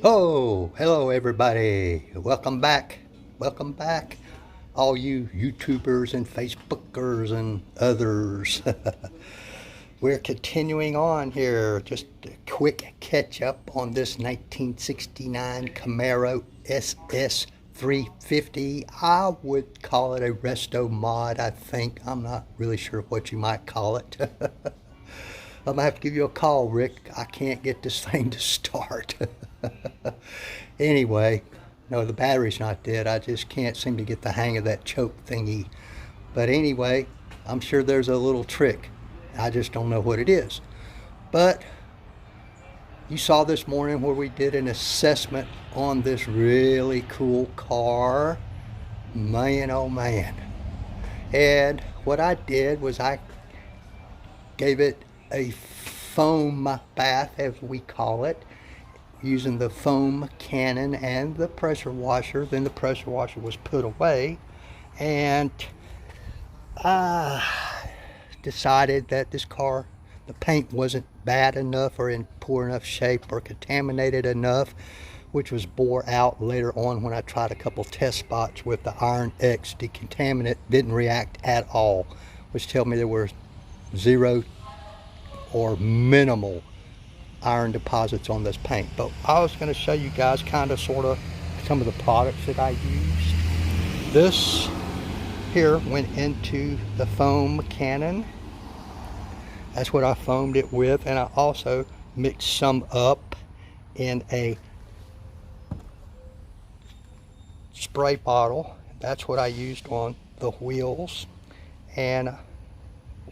Oh, hello everybody. Welcome back. Welcome back, all you YouTubers and Facebookers and others. We're continuing on here. Just a quick catch up on this 1969 Camaro SS 350. I would call it a Resto mod, I think. I'm not really sure what you might call it. I'm gonna have to give you a call, Rick. I can't get this thing to start. Anyway, no, the battery's not dead. I just can't seem to get the hang of that choke thingy. But anyway, I'm sure there's a little trick. I just don't know what it is. But you saw this morning where we did an assessment on this really cool car. Man, oh man. And what I did was I gave it a foam bath, as we call it, using the foam cannon and the pressure washer. Then the pressure washer was put away, and I decided that this car, the paint wasn't bad enough or in poor enough shape or contaminated enough, which was bore out later on when I tried a couple test spots with the Iron X decontaminant. Didn't react at all, which tells me there were zero or minimal iron deposits on this paint. But I was going to show you guys kind of sort of some of the products that I used. This here went into the foam cannon. That's what I foamed it with, and I also mixed some up in a spray bottle. That's what I used on the wheels. And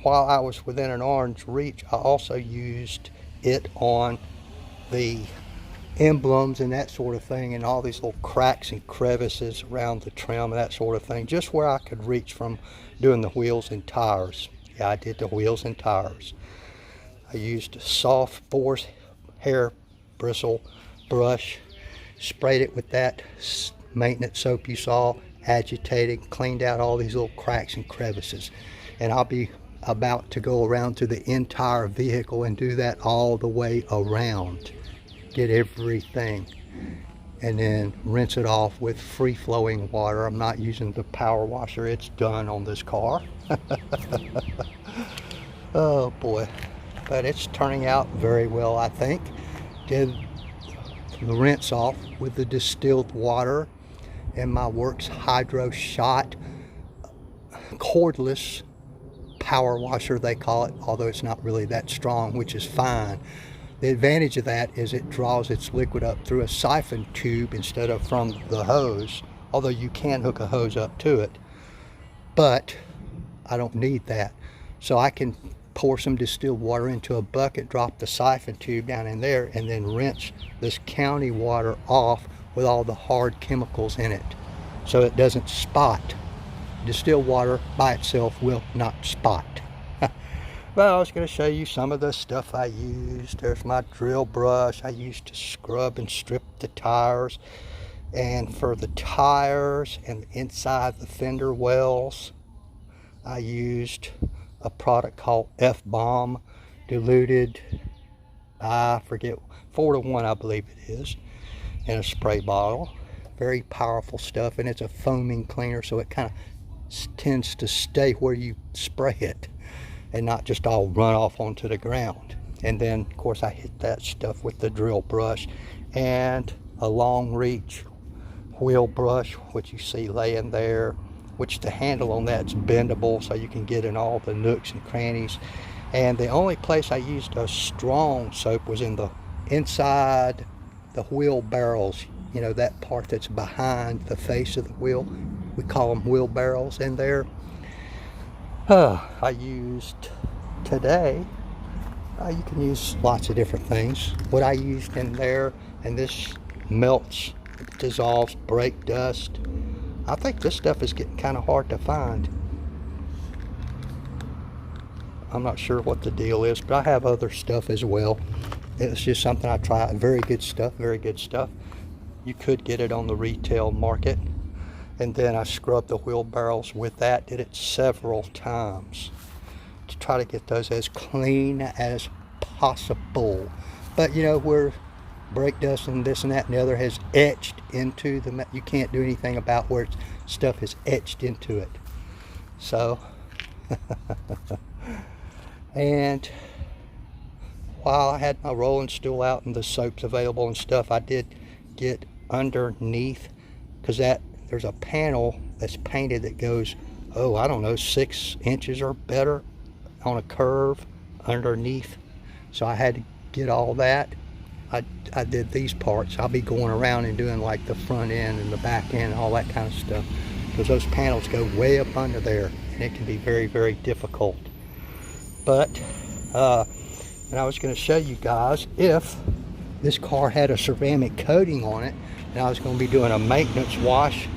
while I was within an arm's reach, I also used it on the emblems and that sort of thing, and all these little cracks and crevices around the trim and that sort of thing, just where I could reach from doing the wheels and tires. Yeah, I did the wheels and tires. I used a soft boar's hair bristle brush, sprayed it with that maintenance soap you saw, agitated, cleaned out all these little cracks and crevices. And I'll be about to go around to the entire vehicle and do that all the way around, get everything, and then rinse it off with free-flowing water. I'm not using the power washer. It's done on this car. Oh boy, but it's turning out very well, I think. Did the rinse off with the distilled water in my Works Hydro Shot cordless power washer, they call it, although it's not really that strong, which is fine. The advantage of that is it draws its liquid up through a siphon tube instead of from the hose, although you can hook a hose up to it. But I don't need that. So I can pour some distilled water into a bucket, drop the siphon tube down in there, and then rinse this county water off with all the hard chemicals in it so it doesn't spot. Distilled water by itself will not spot. Well, I was going to show you some of the stuff I used. There's my drill brush I used to scrub and strip the tires. And for the tires and inside the fender wells, I used a product called F-Bomb, diluted, I forget, 4-to-1 I believe it is, in a spray bottle. Very powerful stuff, and it's a foaming cleaner, so it kind of tends to stay where you spray it and not just all run off onto the ground. And then of course I hit that stuff with the drill brush and a long reach wheel brush, which you see laying there, which the handle on that's bendable so you can get in all the nooks and crannies. And the only place I used a strong soap was in the inside the wheel barrels, you know, that part that's behind the face of the wheel. We call them wheel barrels in there. I used today, you can use lots of different things. What I used in there, and this melts, dissolves brake dust. I think this stuff is getting kind of hard to find. I'm not sure what the deal is, but I have other stuff as well. It's just something I tried. Very good stuff, very good stuff. You could get it on the retail market. And then I scrubbed the wheel barrels with that, did it several times to try to get those as clean as possible. But you know, we're brake dust and this and that and the other has etched into the, you can't do anything about where stuff is etched into it. So, and while I had my rolling stool out and the soaps available and stuff, I did get underneath, because there's a panel that's painted that goes, oh, I don't know, 6 inches or better on a curve underneath. So I had to get all that. I did these parts. I'll be going around and doing like the front end and the back end and all that kind of stuff, because those panels go way up under there and it can be very, very difficult. But and I was going to show you guys, if this car had a ceramic coating on it and I was going to be doing a maintenance wash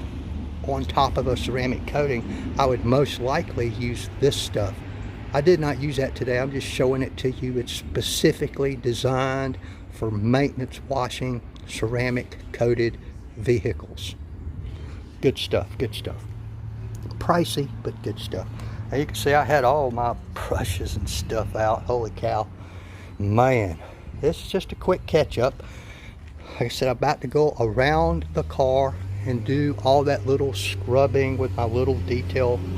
on top of a ceramic coating, I would most likely use this stuff. I did not use that today. I'm just showing it to you. It's specifically designed for maintenance washing ceramic coated vehicles. Good stuff, good stuff. Pricey, but good stuff. Now you can see I had all my brushes and stuff out. Holy cow. Man, this is just a quick catch up. Like I said, I'm about to go around the car and do all that little scrubbing with my little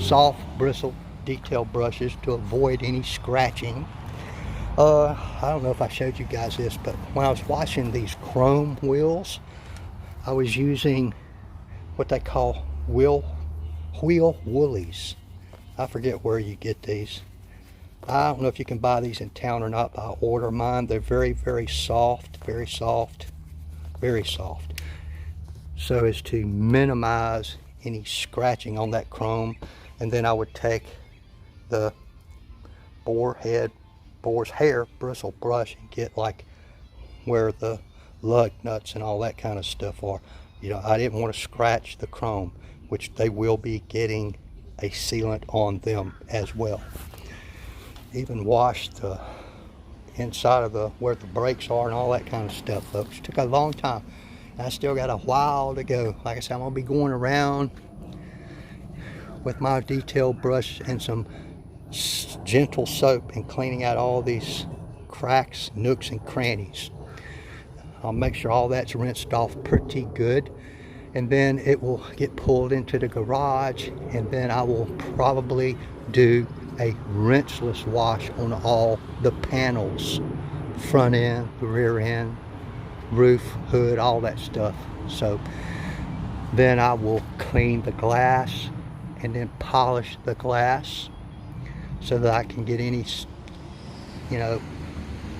soft bristle detail brushes to avoid any scratching. I don't know if I showed you guys this, but when I was washing these chrome wheels, I was using what they call wheel woolies. I forget where you get these. I don't know if you can buy these in town or not, but I order mine. They're very, very soft, very soft, very soft, so as to minimize any scratching on that chrome. And then I would take the boar's hair bristle brush and get like where the lug nuts and all that kind of stuff are. You know, I didn't want to scratch the chrome, which they will be getting a sealant on them as well. Even washed the inside of where the brakes are and all that kind of stuff, folks. It took a long time. I still got a while to go. Like I said, I'm gonna be going around with my detail brush and some gentle soap and cleaning out all these cracks, nooks and crannies. I'll make sure all that's rinsed off pretty good, and then it will get pulled into the garage, and then I will probably do a rinseless wash on all the panels, front end, rear end, roof, hood, all that stuff. So then I will clean the glass and then polish the glass so that I can get any, you know,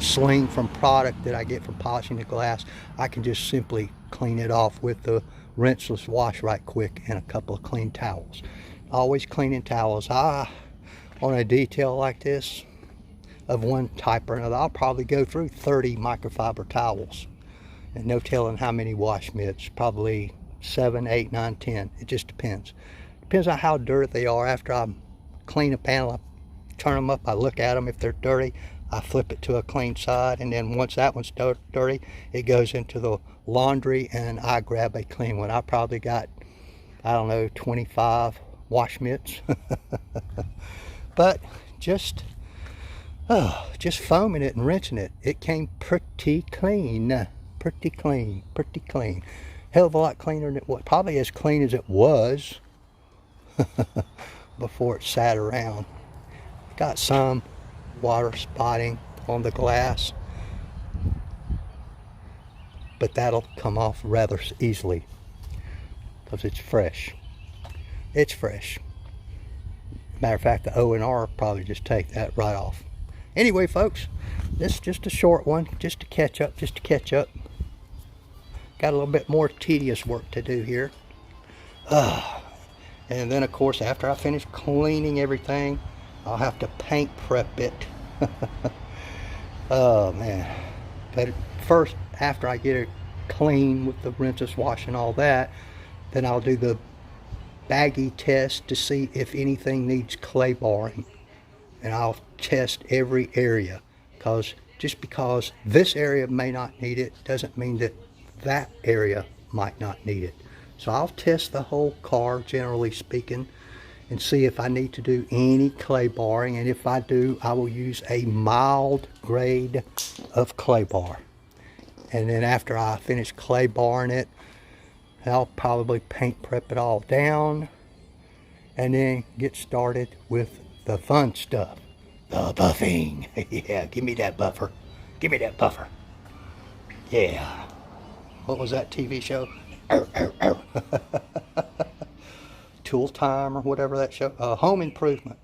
sling from product that I get from polishing the glass. I can just simply clean it off with the rinseless wash right quick and a couple of clean towels. Always cleaning towels. On a detail like this of one type or another, I'll probably go through 30 microfiber towels, and no telling how many wash mitts. Probably 7, 8, 9, 10. It just depends. Depends on how dirty they are. After I clean a panel, I turn them up, I look at them. If they're dirty, I flip it to a clean side, and then once that one's dirty, it goes into the laundry and I grab a clean one. I probably got, I don't know, 25 wash mitts. But just foaming it and rinsing it, it came pretty clean. Pretty clean, pretty clean. Hell of a lot cleaner than it was. Probably as clean as it was before it sat around. Got some water spotting on the glass, but that'll come off rather easily because it's fresh. It's fresh. Matter of fact, the O&R probably just take that right off. Anyway, folks, this is just a short one, just to catch up, Got a little bit more tedious work to do here. And then, of course, after I finish cleaning everything, I'll have to paint prep it. Oh, man. But first, after I get it clean with the rinseless wash and all that, then I'll do the baggy test to see if anything needs clay barring, and I'll test every area, because just because this area may not need it doesn't mean that that area might not need it. So I'll test the whole car, generally speaking, and see if I need to do any clay barring, and if I do, I will use a mild grade of clay bar. And then after I finish clay barring it, I'll probably paint prep it all down and then get started with the fun stuff. The buffing. Yeah, give me that buffer. Give me that buffer. Yeah. What was that TV show? Ow, ow, ow. Tool Time or whatever that show. Home Improvement.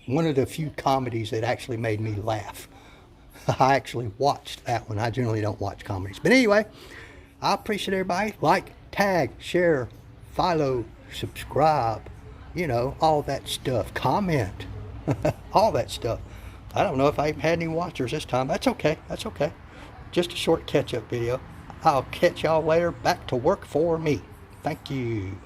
One of the few comedies that actually made me laugh. I actually watched that one. I generally don't watch comedies. But anyway, I appreciate everybody. Like, tag, share, follow, subscribe. You know, all that stuff. Comment. All that stuff. I don't know if I even had any watchers this time. That's okay. That's okay. Just a short catch-up video. I'll catch y'all later. Back to work for me. Thank you.